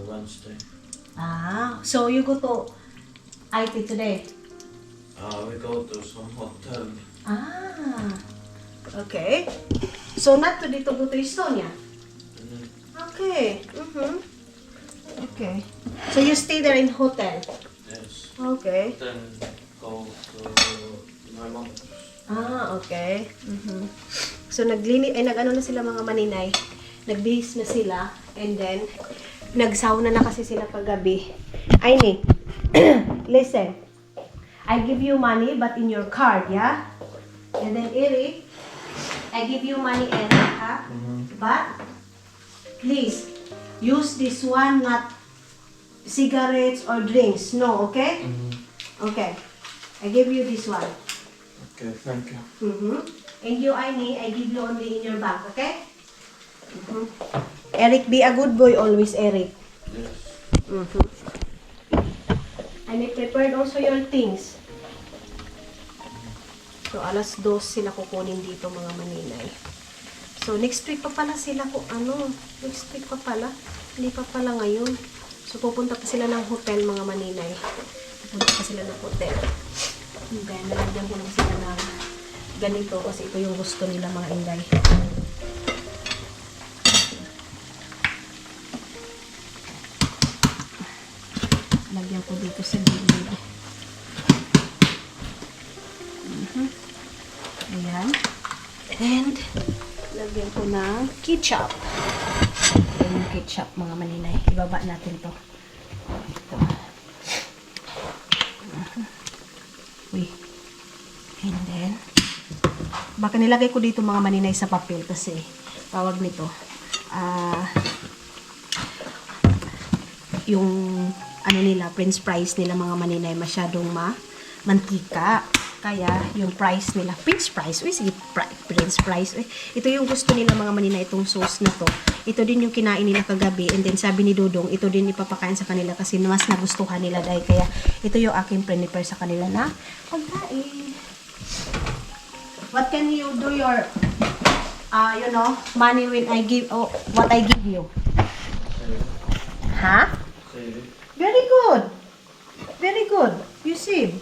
Wednesday. So you go to IT today? We go to some hotel. Okay. So not today to go to Estonia? Mhm. Okay. Okay. So you stay there in hotel? Yes. Okay. Then go to my mother's. Okay. So nag-ano na sila mga maninay. Nagbihis na sila and then nagsauna na kasi sila kagabi. Aini, listen. I give you money but in your card, yeah? And then Eric, I give you money and but please use this one, not cigarettes or drinks. No, okay? Okay. I give you this one. Okay, thank you. And you, I give you only in your bag, okay? Eric, be a good boy always, Eric. Yes. And I prepared also your things. So, 2:00 sila kukunin dito, mga maninay. So, next week pa pala sila next week pa pala. Hindi pa pala ngayon. So, pupunta pa sila ng hotel, mga maninay. Pupunta pa sila ng hotel. And then, nalagyan ko lang sila ng ganito kasi ito yung gusto nila, mga inday. Lagyan ko dito sa gilid. Ayan. And, lagyan ko ng ketchup. Ayan yung ketchup, mga maninay. Ibaba natin to. Ito. Uy. And then, baka nilagay ko dito mga maninay sa papel kasi tawag nito. Yung ano nila, french fries nila mga maninay masyadong mantika. Kaya yung price nila, french fries, sige, french fries. Ito yung gusto nila mga maninay, itong sauce na to. Ito din yung kinain nila kagabi. And then sabi ni Dudong, ito din ipapakain sa kanila kasi mas nagustuhan nila dahil kaya ito yung aking prepare sa kanila na pagkain. What can you do your, money when I give, what I give you? Huh? Very good. Very good. You see?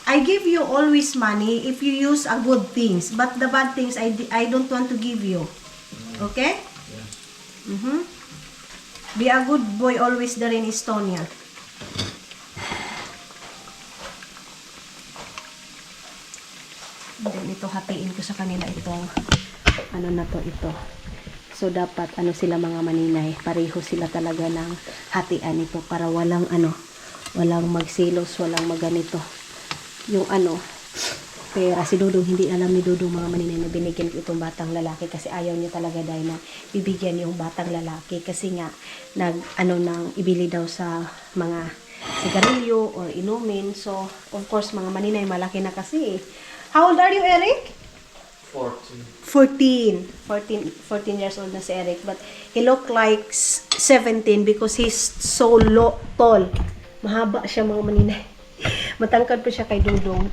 I give you always money if you use a good things. But the bad things, I don't want to give you. Okay? Yes. Be a good boy always there in Estonia. And then ito, hatiin ko sa kanila itong, ito. So, dapat, sila mga maninay, pareho sila talaga ng hatian ito para walang, walang magsilos, walang maganito. Yung pera, si Dudong, hindi alam ni Dudong mga maninay na binigyan ko itong batang lalaki kasi ayaw niya talaga dahil na bibigyan yung batang lalaki kasi nga, nang ibili daw sa mga sigarilyo or inumin. So, of course, mga maninay, malaki na kasi. How old are you, Eric? 14 years old na si Eric, but he look like 17 because he's so tall. Mahaba siya mga maninay. Matangkad pa siya kay Dudong.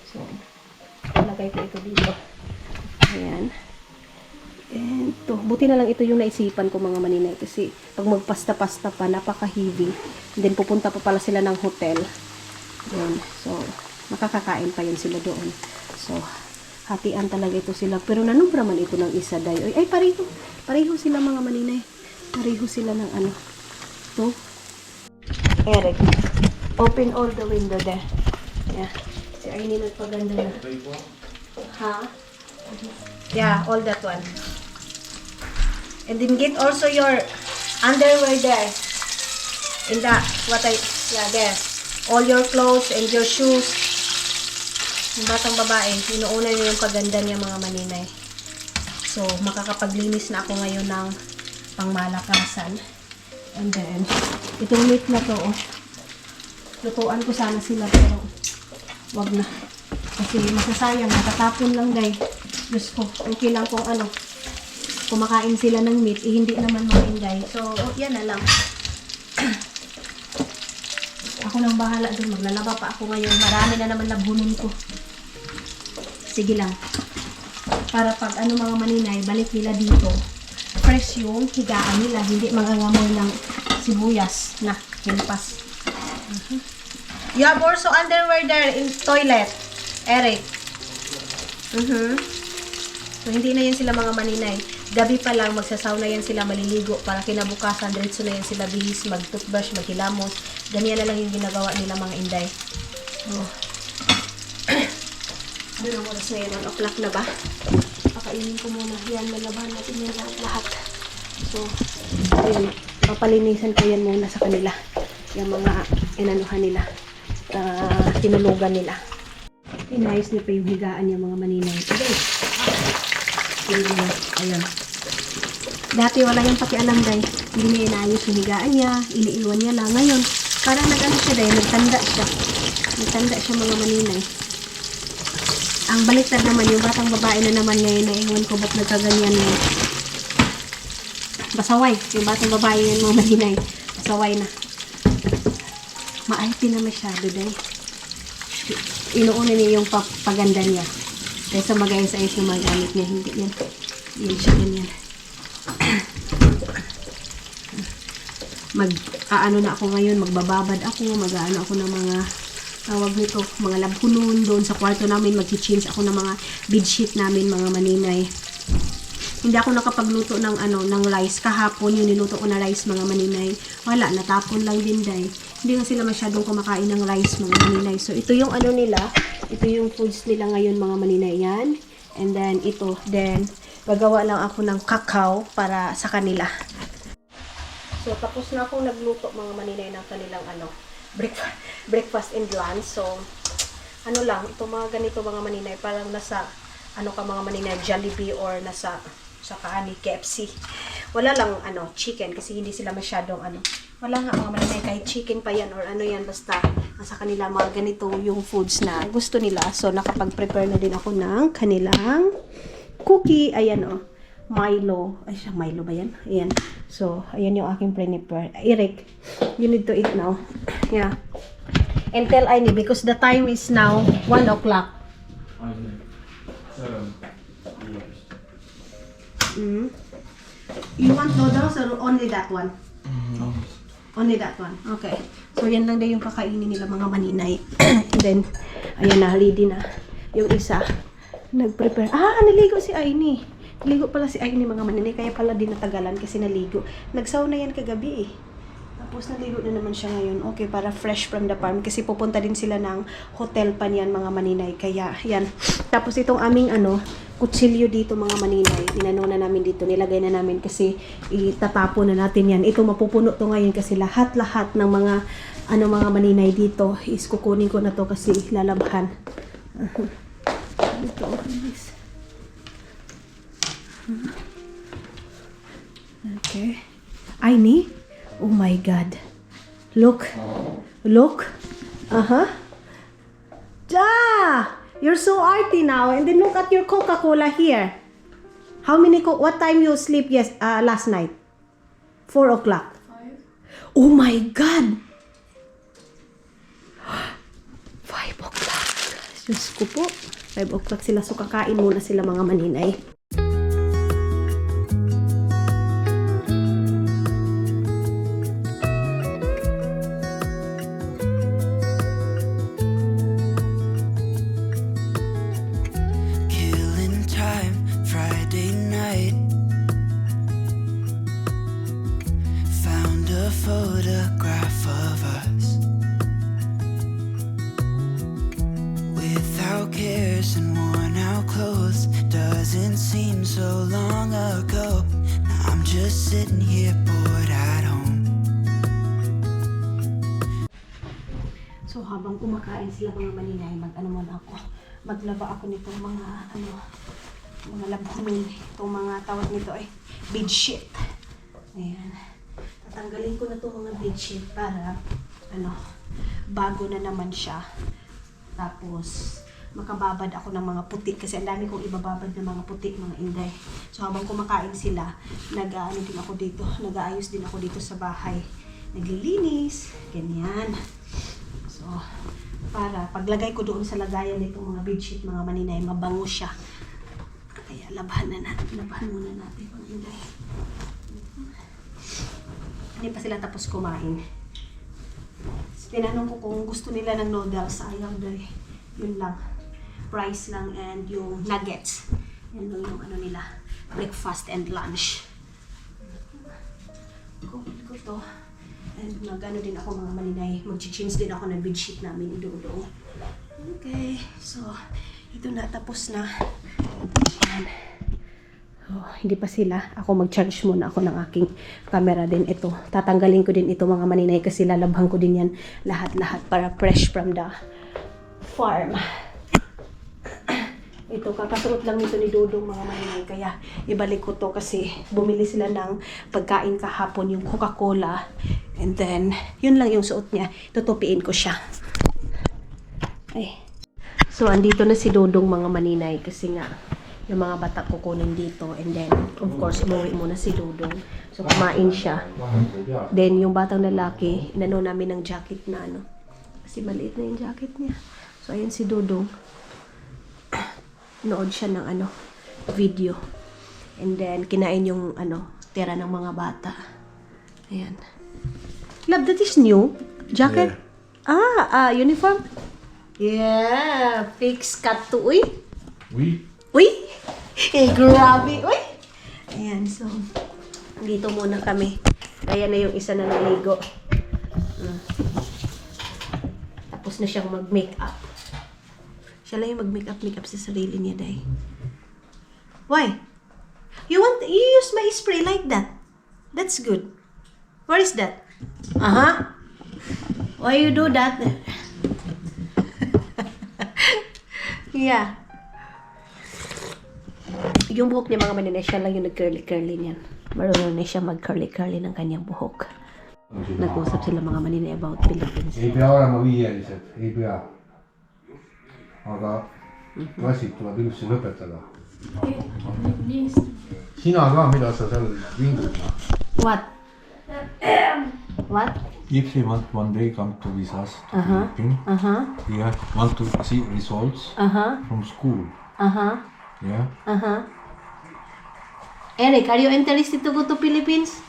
So, lagay ko ito dito. Ayan. And to, buti na lang ito yung naisipan ko mga maninay kasi pag magpasta-pasta pa, napaka-heavy. And then pupunta pa pala sila ng hotel. Ayan. So, makakakain pa yun sila doon. So, hatian talaga ito sila. Pero nanubra man ito ng isa dayo. Ay, pareho. Pareho sila mga maninay. Pareho sila ng to. Eric, open all the window there. Yeah. Si Aini nagpaganda na. Ha? Yeah, all that one. And then get also your underwear there. In that, there. All your clothes and your shoes. Yung batang babae, inuuna niya yung paganda niya mga maninay. So, makakapaglinis na ako ngayon ng pangmalakasan. And then, itong meat na to, lutuan ko sana sila pero wag na. Kasi masasayang, natatapon lang guys. Diyos ko, okay lang kung ano, kumakain sila ng meat, hindi naman mga Inday. So, yan na lang. Ako nang bahala dun, maglalaba pa ako ngayon. Marami na naman labunin ko. Sige lang. Para pag ano mga maninay, balik nila dito. Fresh yung higaan nila, hindi mangangamoy ng sibuyas na hilpas. You have also underwear there in toilet, Eric. So, hindi na yan sila mga maninay. Gabi pa lang, magsasaw na yan sila, maliligo. Para kinabukasan, diretso na yan sila bihis, mag-toothbrush, maghilamos. Ganyan na lang yung ginagawa nila mga Inday. Oh. Ano ang oras na yun? 1 o'clock na ba? Pakainin ko muna. Yan, malabahan natin yan lahat. So, ayun. Papalinisan ko yan muna sa kanila. Yung mga inanuhan nila. Tinulugan nila. Inayos niya pa yung higaan yung mga maninay. Ayan. Dati wala yung pakialam day. Hindi niya inayos yung higaan niya. Iniiwan niya lang. Ngayon, parang nag-ano siya day. Nagtanda siya. Nagtanda siya mga maninay. Ang baliktad naman, yung batang babae na naman ngayon, naiwan ko ba't nagkaganyan ngayon. Basaway. Yung batang babae ngayon mga maninay. Basaway na. Ma-IT na masyado day. Inuuna niya yung paganda niya. Kaysa mag-ayos-ayos na magamit niya. Hindi yan. Yan siya ganyan. Ano na ako ngayon. Magbababad ako. Mag-ano ako ng mga tawag nito. Mga labhunon. Doon sa kwarto namin. Mag-change ako ng mga bedsheet namin. Mga maninay. Hindi ako nakapagluto ng ng rice. Kahapon yung niluto ko na rice mga maninay. Wala. Natapon lang din day. Hindi nga sila masyadong kumakain ng rice mga maninay. So, ito yung ano nila. Ito yung foods nila ngayon mga maninay yan. And then, ito. Then, gagawa lang ako ng kakao para sa kanila. So, tapos na akong nagluto mga maninay ng kanilang breakfast and lunch. So, ano lang, ito mga ganito mga maninay. Parang nasa, mga maninay, Jollibee or nasa KFC. Wala lang, chicken kasi hindi sila masyadong, wala nga mga maninay, kahit chicken pa yan or yan, basta sa kanila mga ganito yung foods na gusto nila. So, nakapag-prepare na din ako ng kanilang cookie. Ayan, Milo. Ay, siya, Milo ba yan? Ayan. So, ayan yung aking prepare. Eric, you need to eat now. Yeah. And tell Aini, because the time is now 1 o'clock. You want noodles or only that one? Only that one. Okay. So, yan lang din yung kakainin nila mga maninay. And then, ayan na, ready na. Yung isa, nag-prepare. Naligo si Aini. Naligo pala si Aini mga maninay. Kaya pala din natagalan kasi naligo. Nagsauna yan kagabi eh. Tapos naligo na naman siya ngayon. Okay, para fresh from the farm. Kasi pupunta din sila ng hotel pa niyan mga maninay. Kaya, yan. Tapos itong aming kutsilyo dito mga maninay. Inano na namin dito. Nilagay na namin kasi itatapon na natin yan. Ito mapupuno to ngayon kasi lahat-lahat ng mga mga maninay dito is kukunin ko na to kasi lalabhan. Ito. Okay. Aini? Oh my God. Look. Look. Ja! You're so arty now. And then look at your Coca-Cola here. What time you sleep last night? 4 o'clock. 5. Oh my God! 5 o'clock. Diyos ko po. 5 o'clock sila. So kakain muna sila mga maninay. Photograph of us without cares and worn out clothes. Doesn't seem so long ago. Now I'm just sitting here bored at home. So habang kumakain sila mga maninay, maglaba ako nitong mga mga labhanin, itong mga tawag nito ay bedsheet. Ayan. Tatanggalin ko na itong mga bedsheet para bago na naman siya. Tapos makababad ako ng mga puti kasi ang dami kong ibababad ng mga puti, mga inday. So habang kumakain sila, nag-ano din ako dito, nag-aayos din ako dito sa bahay. Naglilinis, ganyan. So, para paglagay ko doon sa lagayan nitong mga bedsheet, mga maninay, mabango siya. Kaya labahan muna natin mga inday. Hindi pa sila tapos kumain. Tinanong ko kung gusto nila ng noodles, ayaw dahil yun lang. Rice lang and yung nuggets. Yan lang yung ano nila, breakfast and lunch. Kunin ko to. And mag-ano din ako mga maninay, mag-change din ako ng bedsheet namin idoon. Okay, so ito na, tapos na. Ayan. Oh, hindi pa sila. Ako mag-charge muna ako ng aking camera din ito. Tatanggalin ko din ito mga maninay kasi lalabhan ko din yan lahat-lahat para fresh from the farm. Ito, kakasuot lang nito ni Dodong mga maninay. Kaya ibalik ko to kasi bumili sila ng pagkain kahapon, yung Coca-Cola. And then, yun lang yung suot niya. Tutupiin ko siya. Ay. So, andito na si Dodong mga maninay kasi nga yung mga bata kukunin dito, and then of course umuwi muna si Dodong, so kumain siya. Then yung batang lalaki, inano namin ng jacket na ano kasi maliit na yung jacket niya. So ayun si Dodong, nood siya ng ano video, and then kinain yung ano tira ng mga bata. Ayan, love, that is new jacket. Yeah. Uniform. Yeah, fix cut to uy. Uy! Grabe! Uy! Ayan, so, dito muna kami. Kaya na yung isa na naligo. Tapos na siyang mag-makeup. Siya lang yung mag-makeup sa sarili niya, day. Why? You use my spray like that? That's good. Where is that? Why you do that? Yeah. Yung buhok niya mga maninay, siya lang yung nag-curly-curly niyan. Marunong na siya mag-curly-curly ng kanyang buhok. Nag-usap sila mga maninay about Philippines. Ei pea olema viielised, ei pea. Aga klassid tuleb ilusti lõpetada. Sina ka, mida sa seal vingud? What? What? If they want one day come to with us to Philippines, yeah, want to see results from school. Yeah. Eric, are you interested to go to Philippines?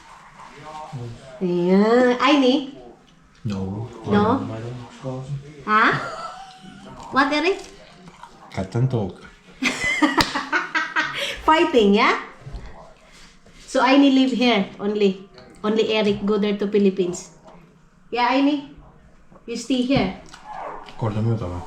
Yeah. Aini? No. No? Ha? What, Eric? Cut and talk. Fighting, yeah? So Aini live here only. Only Eric go there to Philippines. Yeah, Aini? You stay here. Korda mööda või?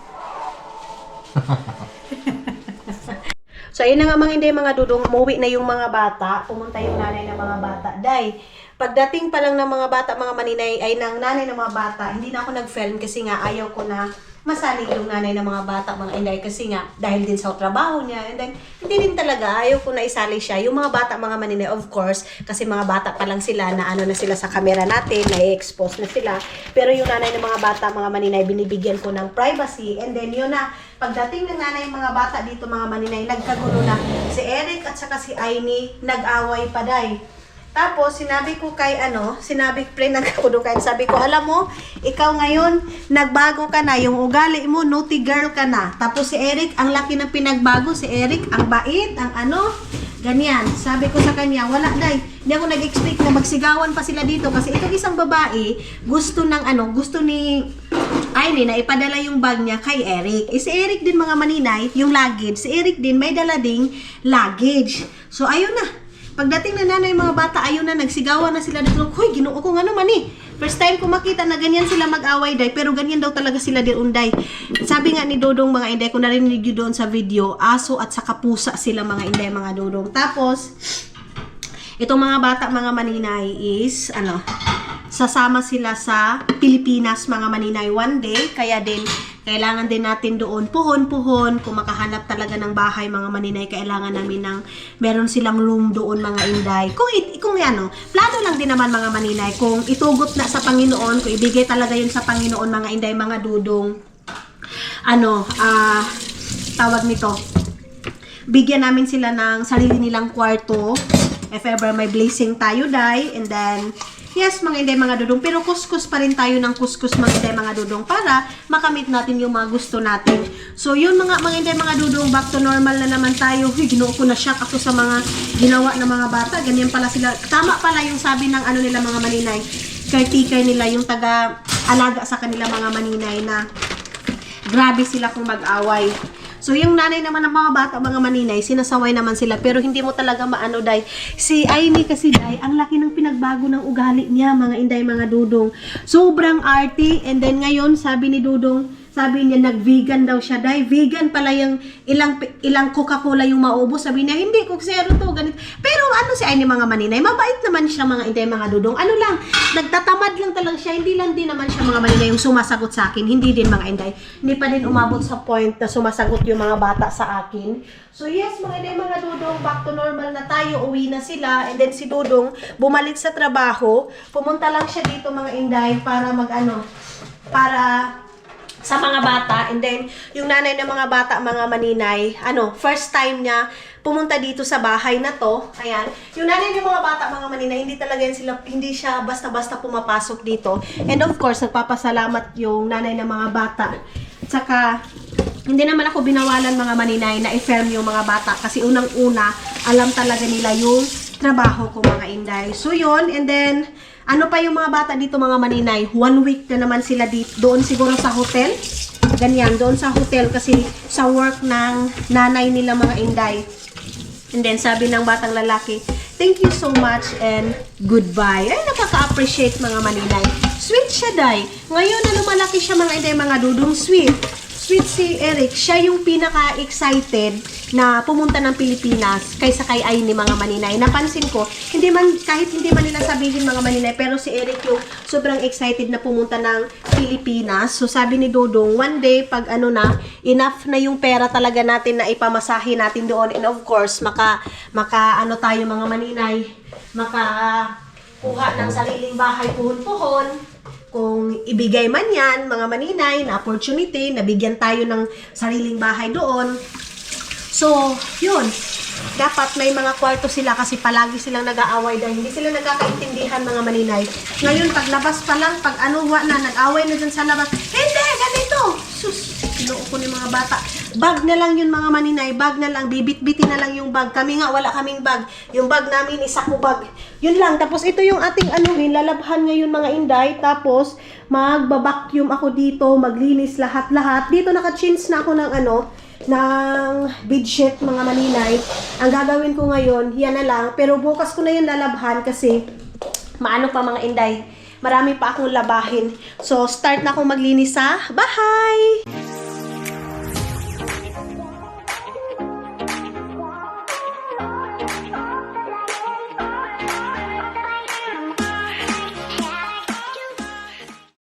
So, ayun na nga mga hindi, mga dudong, umuwi na yung mga bata. Pumunta yung nanay ng mga bata. Dahil, pagdating pa lang ng mga bata, mga maninay, ay ng nanay ng mga bata, hindi na ako nag-film kasi nga ayaw ko na masalig yung nanay ng mga bata, mga inday. Kasi nga, dahil din sa trabaho niya, and then, hindi din talaga, ayaw ko na isali siya. Yung mga bata, mga maninay, of course, kasi mga bata pa lang sila, na ano na sila sa camera natin, na-expose na sila. Pero yung nanay ng mga bata, mga maninay, binibigyan ko ng privacy. And then, yun na, pagdating ng nanay mga bata dito, mga maninay, nagkagulo na. Si Eric at saka si Aini, nag-away pa day. Tapos, sinabi ko kay nagkagulo kayo, sabi ko, alam mo, ikaw ngayon, nagbago ka na, yung ugali mo, naughty girl ka na. Tapos si Eric, ang laki ng pinagbago, si Eric, ang bait, ang ano, ganyan. Sabi ko sa kanya, wala day, hindi ako nag-expect na magsigawan pa sila dito, kasi itong isang babae, gusto ni Aini na ipadala yung bag niya kay Eric. Si Eric din mga maninay, yung luggage. Si Eric din may dala ding luggage. So ayun na. Pagdating na nanay mga bata, ayun na, nagsigawan na sila dito. Hoy, Ginoo ko nga naman eh. First time ko makita na ganyan sila mag-away day, pero ganyan daw talaga sila din unday. Sabi nga ni Dodong mga inday, kung narinig nyo doon sa video, aso at saka pusa sila mga inday, mga Dodong. Tapos, itong mga bata, mga maninay is, sasama sila sa Pilipinas mga maninay one day, kaya din kailangan din natin doon puhon-puhon kung makahanap talaga ng bahay mga maninay, kailangan namin ng meron silang room doon mga inday. Kung plano lang din naman mga maninay, kung itugot na sa Panginoon, kung ibigay talaga yun sa Panginoon mga inday, mga dudong, tawag nito, bigyan namin sila ng sarili nilang kwarto. If ever may blessing tayo, day. And then, yes, mga inday, mga dudong. Pero kuskus pa rin tayo ng kuskus, mga inday, mga dudong, para makamit natin yung mga gusto natin. So, yun mga inday, mga dudong, back to normal na naman tayo. Huy, ginoo ko na shock ako sa mga ginawa ng mga bata. Ganyan pala sila. Tama pala yung sabi ng ano nila, mga maninay. Caretaker nila, yung taga-alaga sa kanila, mga maninay, na grabe sila kung mag-away. So, yung nanay naman ng mga bata, mga maninay, sinasaway naman sila. Pero hindi mo talaga maano, day. Si Aimee kasi, day, ang laki ng pinagbago ng ugali niya, mga inday, mga dudong. Sobrang arty. And then ngayon, sabi ni Dudong, sabi niya, nag-vegan daw siya, day. Vegan pala yung ilang Coca-Cola yung maubos. Sabi niya, hindi, Coke Zero to, ganito. Pero ano si Aimee, mga maninay, mabait naman siya, mga inday, mga dudong. Ano lang, nagtatamad lang talaga siya. Hindi lang din naman siya, mga maninay, yung sumasagot sa akin. Hindi din, mga inday. Hindi pa din umabot sa point na sumasagot yung mga bata sa akin. So yes, mga inday, mga dudong, back to normal na tayo. Uwi na sila. And then si Dudong, bumalik sa trabaho. Pumunta lang siya dito, mga inday, para para sa mga bata. And then, yung nanay ng mga bata, mga maninay, first time niya pumunta dito sa bahay na to. Ayan. Yung nanay ng mga bata, mga maninay, hindi siya basta-basta pumapasok dito. And of course, nagpapasalamat yung nanay ng mga bata. At saka, hindi naman ako binawalan, mga maninay, na i-firm yung mga bata. Kasi unang-una, alam talaga nila yung trabaho ko, mga inday. So, yun. And then, ano pa yung mga bata dito, mga maninay? 1 week na naman sila dito. Doon siguro sa hotel. Ganyan, doon sa hotel kasi sa work ng nanay nila, mga inday. And then sabi ng batang lalaki, thank you so much and goodbye. Ay, nakaka-appreciate, mga maninay. Sweet siya, day. Ngayon na lumalaki siya, mga inday, mga dudong, sweet. Sweet si Eric. Siya yung pinaka-excited na pumunta ng Pilipinas kaysa kay Aimee, mga maninay. Napansin ko, kahit hindi man nila sabihin, mga maninay, pero si Eric yung sobrang excited na pumunta ng Pilipinas. So sabi ni Dudong, one day, pag enough na yung pera talaga natin na ipamasahe natin doon. And of course, tayo, mga maninay, makakuha ng sariling bahay puhon-puhon. Kung ibigay man yan, mga maninay, na opportunity, nabigyan tayo ng sariling bahay doon. So, yun. Dapat may mga kwarto sila kasi palagi silang nag-aaway dahil hindi sila nagkakaintindihan, mga maninay. Ngayon, paglabas pa lang, nag-away na dyan sa labas. Hindi, ganito! Sus, sinoo ko ni mga bata. Bag na lang yun, mga maninay. Bag na lang. Bibit-bitin na lang yung bag. Kami nga, wala kaming bag. Yung bag namin, isa ko bag. Yun lang. Tapos ito yung ating lalabhan ngayon, mga inday. Tapos, magbabacuum ako dito. Maglinis lahat-lahat. Dito naka-chins na ako ng bedsheet, mga maninay. Ang gagawin ko ngayon, yan na lang. Pero bukas ko na yun lalabhan kasi maano pa, mga inday. Marami pa akong labahin. So, start na akong maglinis sa bahay.